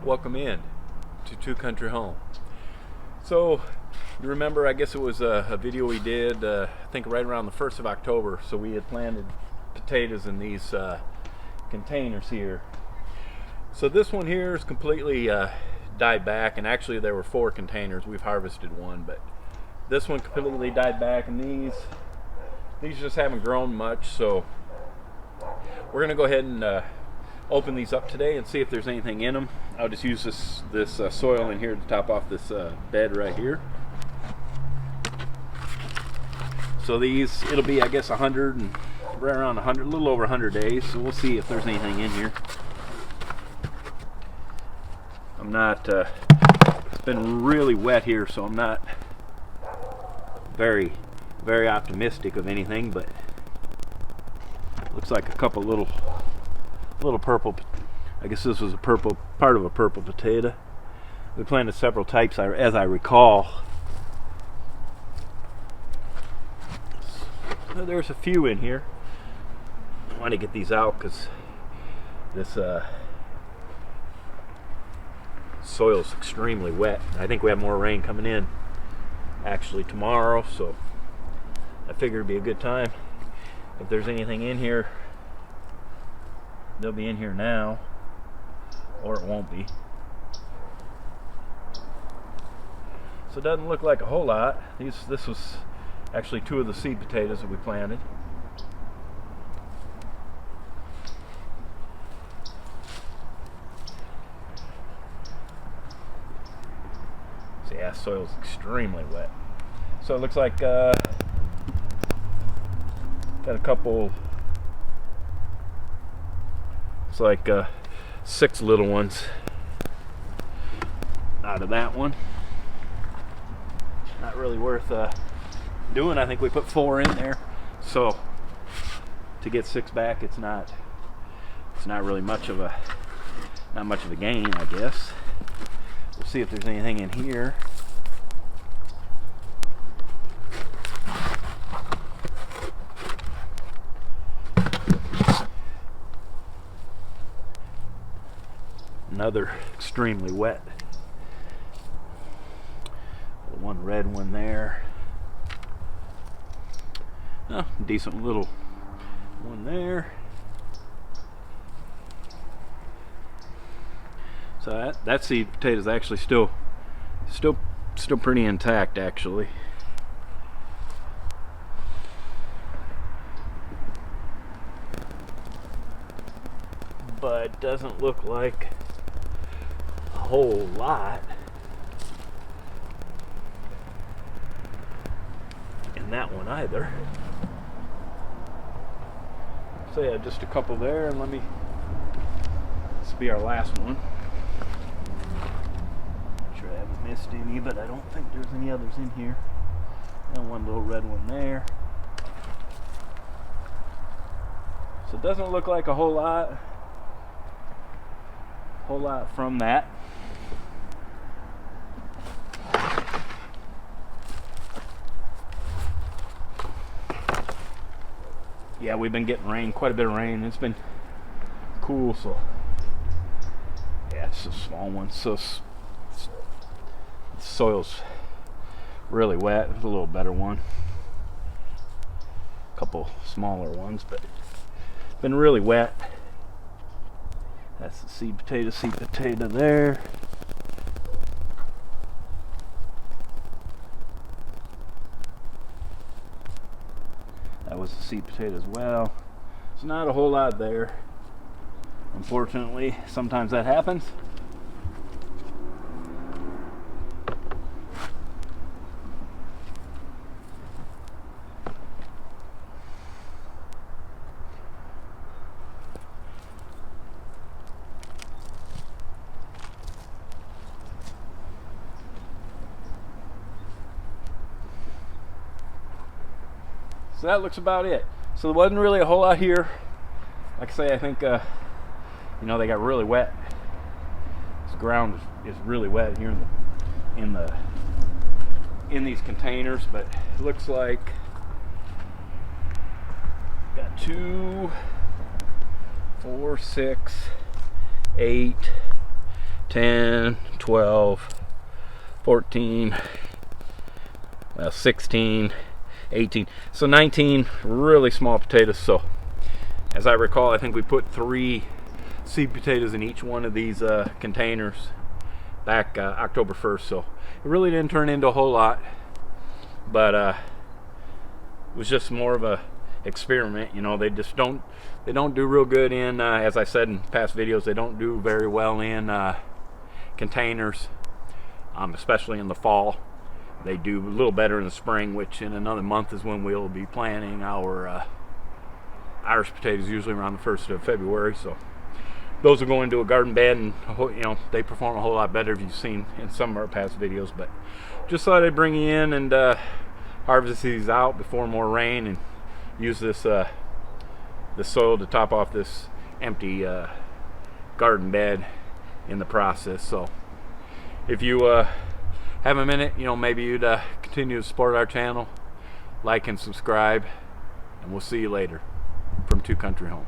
welcome in to Two Country Home. So you remember, I guess it was a video we did I think right around the 1st of October. So we had planted potatoes in these containers here. So this one here is completely died back, and actually there were 4 containers. We've harvested one, but this one completely died back, and these just haven't grown much. So we're gonna go ahead and open these up today and see if there's anything in them. I'll just use this soil in here to top off this bed right here. So these, it'll be, I guess, 100 and right around 100, a little over 100 days. So we'll see if there's anything in here. I'm not, it's been really wet here, so I'm not very optimistic of anything, but looks like a couple little purple, I guess this was a purple, part of a purple potato. We planted several types as I recall. So there's a few in here. I want to get these out because this soil's extremely wet. I think we have more rain coming in actually tomorrow, so I figured it'd be a good time. If there's anything in here, they'll be in here now, or it won't be. So it doesn't look like a whole lot. This was actually 2 of the seed potatoes that we planted. So yeah, soil's extremely wet. So it looks like got a couple. It's like 6 little ones out of that one. Not really worth doing. I think we put 4 in there, so to get 6 back, it's not really much of a gain, I guess. We'll see if there's anything in here. Another extremely wet. One red one there. Oh, decent little one there. So that seed potato is actually still pretty intact, actually. But doesn't look like a whole lot in that one either. So yeah, just a couple there, and this will be our last one. Make sure I haven't missed any, but I don't think there's any others in here. And one little red one there. So it doesn't look like a whole lot from that. Yeah, we've been getting rain, quite a bit of rain. It's been cool, so yeah, it's a small one. So the soil's really wet. There's a little better one, a couple smaller ones, but it's been really wet. That's the seed potato there. That was the seed potato as well. It's not a whole lot there. Unfortunately, sometimes that happens. So that looks about it. So there wasn't really a whole lot here. Like I say, I think they got really wet. This ground is really wet here in these containers, but it looks like got 2, 4, 6, 8, 10, 12, 14, well, 16, 18, so 19 really small potatoes. So as I recall, I think we put 3 seed potatoes in each one of these containers back October 1st. So it really didn't turn into a whole lot, but it was just more of a experiment. You know, they don't do real good in as I said in past videos, they don't do very well in containers, especially in the fall. They do a little better in the spring, which in another month is when we'll be planting our Irish potatoes, usually around the 1st of February. So those will go into a garden bed, and you know, they perform a whole lot better, if you've seen in some of our past videos. But just thought I'd bring you in and harvest these out before more rain, and use this soil to top off this empty garden bed in the process. So if you have a minute, you know, maybe you'd continue to support our channel, like and subscribe, and we'll see you later from Two Country Home.